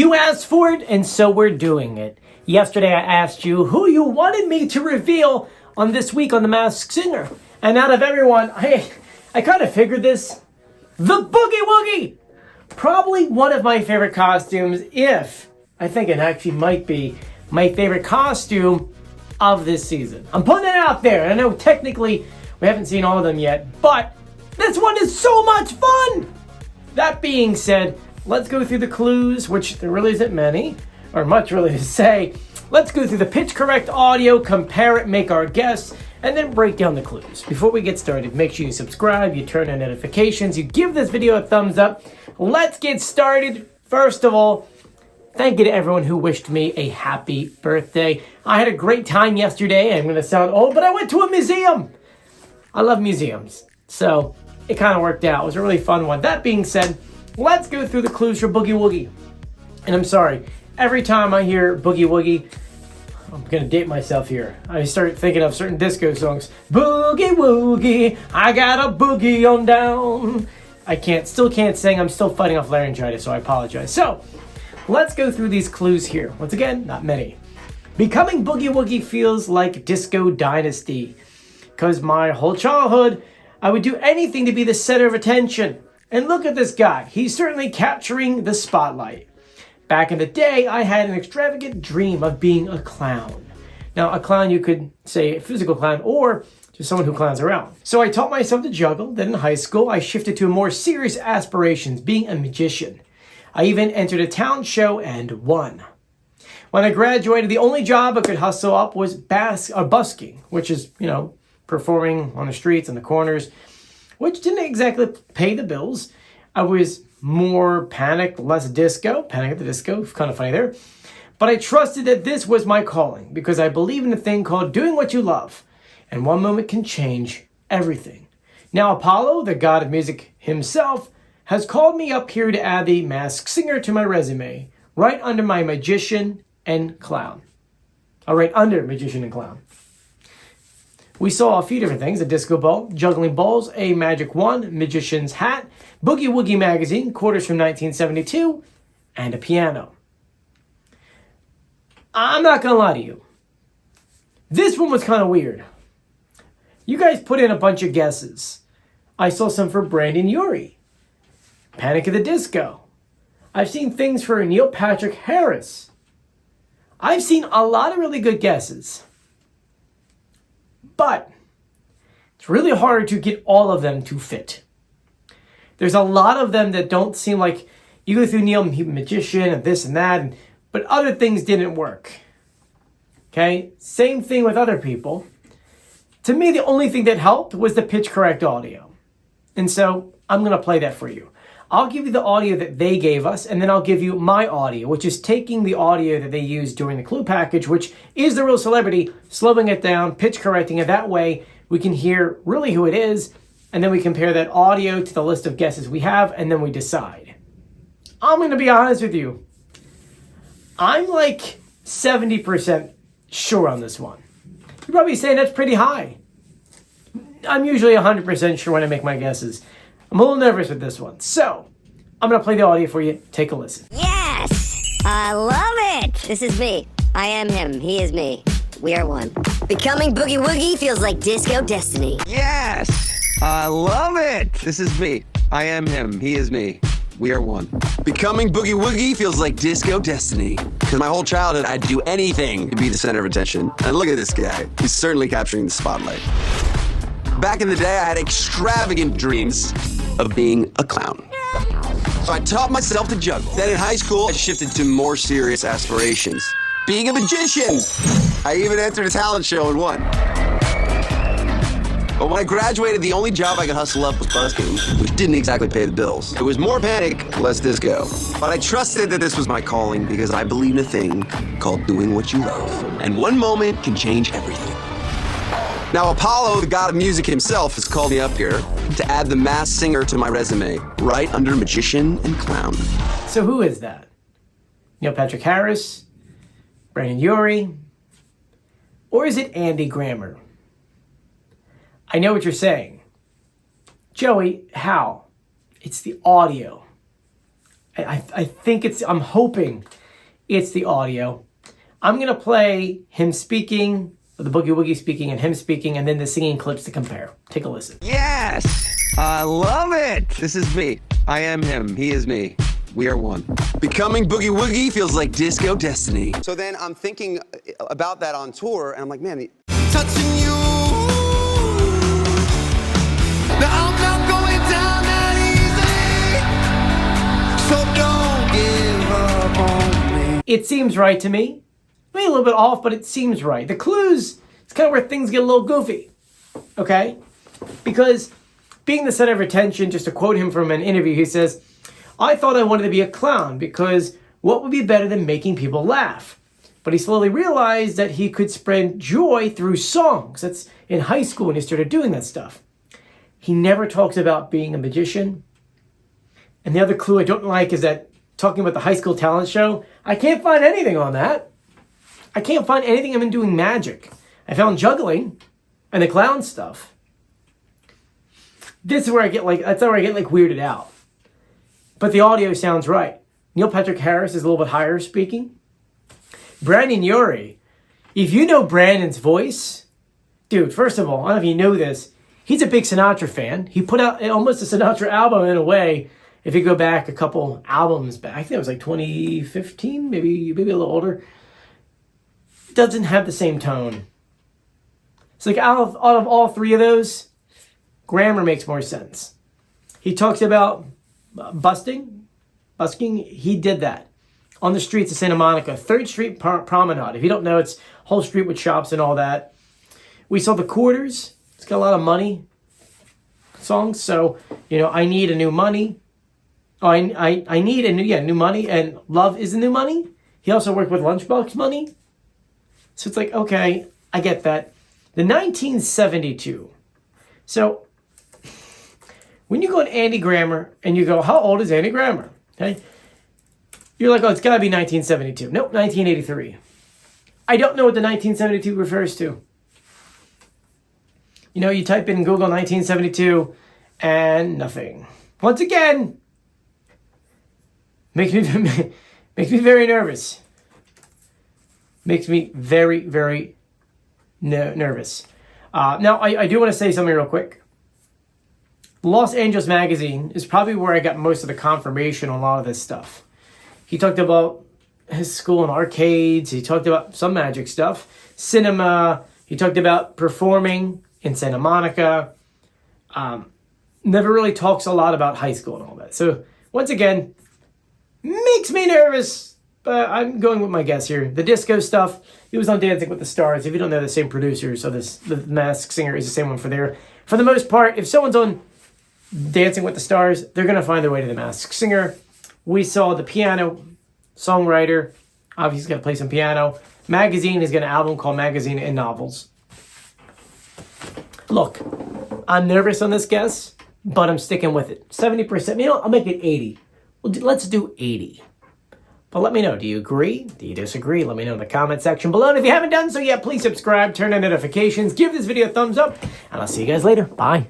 You asked for it, and so we're doing it. Yesterday I asked you who you wanted me to reveal on this week on The Masked Singer. And out of everyone, I kind of figured this. The Boogie Woogie! Probably one of my favorite costumes, I think it actually might be my favorite costume of this season. I'm putting it out there. I know technically we haven't seen all of them yet, but this one is so much fun! That being said, let's go through the clues, which there really isn't many, or much really to say. Let's go through the pitch correct audio, compare it, make our guess, and then break down the clues. Before we get started, make sure you subscribe, you turn on notifications, you give this video a thumbs up. Let's get started. First of all, thank you to everyone who wished me a happy birthday. I had a great time yesterday. I'm going to sound old, but I went to a museum. I love museums, so it kind of worked out. It was a really fun one. That being said, let's go through the clues for Boogie Woogie. And I'm sorry, every time I hear Boogie Woogie, I'm going to date myself here. I start thinking of certain disco songs. Boogie Woogie, I got a boogie on down. I still can't sing. I'm still fighting off laryngitis, so I apologize. So, let's go through these clues here. Once again, not many. Becoming Boogie Woogie feels like Disco Dynasty. Because my whole childhood, I would do anything to be the center of attention. And look at this guy. He's certainly capturing the spotlight. Back in the day, I had an extravagant dream of being a clown. Now, a clown, you could say a physical clown or just someone who clowns around. So I taught myself to juggle. Then in high school, I shifted to more serious aspirations, being a magician. I even entered a talent show and won. When I graduated, the only job I could hustle up was busking, which is, performing on the streets and the corners, which didn't exactly pay the bills. I was more Panic, less disco. Panic at the Disco, kind of funny there. But I trusted that this was my calling because I believe in a thing called doing what you love. And one moment can change everything. Now Apollo, the god of music himself, has called me up here to add the Masked Singer to my resume, right under my magician and clown. Right under magician and clown. We saw a few different things: a disco ball, juggling balls, a magic wand, magician's hat, Boogie Woogie magazine, quarters from 1972, and a piano. I'm not gonna lie to you. This one was kind of weird. You guys put in a bunch of guesses. I saw some for Brandon Urie, Panic at the Disco. I've seen things for Neil Patrick Harris. I've seen a lot of really good guesses. But it's really hard to get all of them to fit. There's a lot of them that don't seem like you go through Neil Magician and this and that, but other things didn't work. Okay? Same thing with other people. To me, the only thing that helped was the pitch correct audio. And so I'm going to play that for you. I'll give you the audio that they gave us, and then I'll give you my audio, which is taking the audio that they used during the clue package, which is the real celebrity, slowing it down, pitch correcting it. That way we can hear really who it is, and then we compare that audio to the list of guesses we have, and then we decide. I'm going to be honest with you. I'm like 70% sure on this one. You're probably saying that's pretty high. I'm usually 100% sure when I make my guesses. I'm a little nervous with this one. So, I'm going to play the audio for you. Take a listen. Yes! I love it! This is me. I am him. He is me. We are one. Becoming Boogie Woogie feels like Disco Destiny. Yes! I love it! This is me. I am him. He is me. We are one. Becoming Boogie Woogie feels like Disco Destiny. Because my whole childhood, I'd do anything to be the center of attention. And look at this guy. He's certainly capturing the spotlight. Back in the day, I had extravagant dreams of being a clown. So I taught myself to juggle. Then in high school, I shifted to more serious aspirations. Being a magician! I even entered a talent show and won. But when I graduated, the only job I could hustle up was busking, which didn't exactly pay the bills. It was more Panic, less disco. But I trusted that this was my calling because I believe in a thing called doing what you love. And one moment can change everything. Now Apollo, the god of music himself, has called me up here to add the Masked Singer to my resume, right under magician and clown. So who is that? Neil Patrick Harris? Brandon Urie? Or is it Andy Grammer? I know what you're saying. Joey, how? It's the audio. I think I'm hoping It's the audio. I'm going to play him speaking, the Boogie Woogie speaking and him speaking, and then the singing clips to compare. Take a listen. Yes! I love it! This is me. I am him. He is me. We are one. Becoming Boogie Woogie feels like disco destiny. So then I'm thinking about that on tour, and I'm like, man, Touching you. Now I'm not going down that easy. So don't give up on me. It seems right to me. Maybe a little bit off, but it seems right. The clues, it's kind of where things get a little goofy. Okay? Because being the center of attention, just to quote him from an interview, he says, I thought I wanted to be a clown because what would be better than making people laugh? But he slowly realized that he could spread joy through songs. That's in high school when he started doing that stuff. He never talks about being a magician. And the other clue I don't like is that talking about the high school talent show, I can't find anything on that. I can't find anything of him doing magic. I found juggling and the clown stuff. This is where that's where I get weirded out. But the audio sounds right. Neil Patrick Harris is a little bit higher speaking. Brandon Urie, if you know Brandon's voice, dude, first of all, I don't know if you know this, he's a big Sinatra fan. He put out almost a Sinatra album in a way. If you go back a couple albums back, I think it was like 2015, maybe a little older. Doesn't have the same tone. It's like out of all three of those, Grammar makes more sense. He talks about busking. He did that on the streets of Santa Monica, 3rd Street Promenade. If you don't know, it's whole street with shops and all that. We saw the Quarters. It's got a lot of money songs. So, I need a new money. Oh, I need new money, and love is the new money. He also worked with Lunchbox Money. So it's like, okay, I get that. The 1972. So when you go to Andy Grammer and you go, how old is Andy Grammer? Okay. You're like, oh, it's got to be 1972. Nope, 1983. I don't know what the 1972 refers to. You type in Google 1972 and nothing. Once again, makes me very nervous. Makes me very, very nervous. Now, I do want to say something real quick. Los Angeles Magazine is probably where I got most of the confirmation on a lot of this stuff. He talked about his school in arcades. He talked about some magic stuff. Cinema. He talked about performing in Santa Monica. Never really talks a lot about high school and all that. So, once again, makes me nervous. But I'm going with my guess here. The disco stuff, he was on Dancing with the Stars. If you don't know, the same producer, so the Masked Singer is the same one for there. For the most part, if someone's on Dancing with the Stars, they're going to find their way to the Masked Singer. We saw the piano songwriter. Obviously, he's going to play some piano. Magazine is got an album called Magazine and Novels. Look, I'm nervous on this guess, but I'm sticking with it. 70%. I'll make it 80. Well, let's do 80. But let me know, do you agree? Do you disagree? Let me know in the comment section below. And if you haven't done so yet, please subscribe, turn on notifications, give this video a thumbs up, and I'll see you guys later. Bye.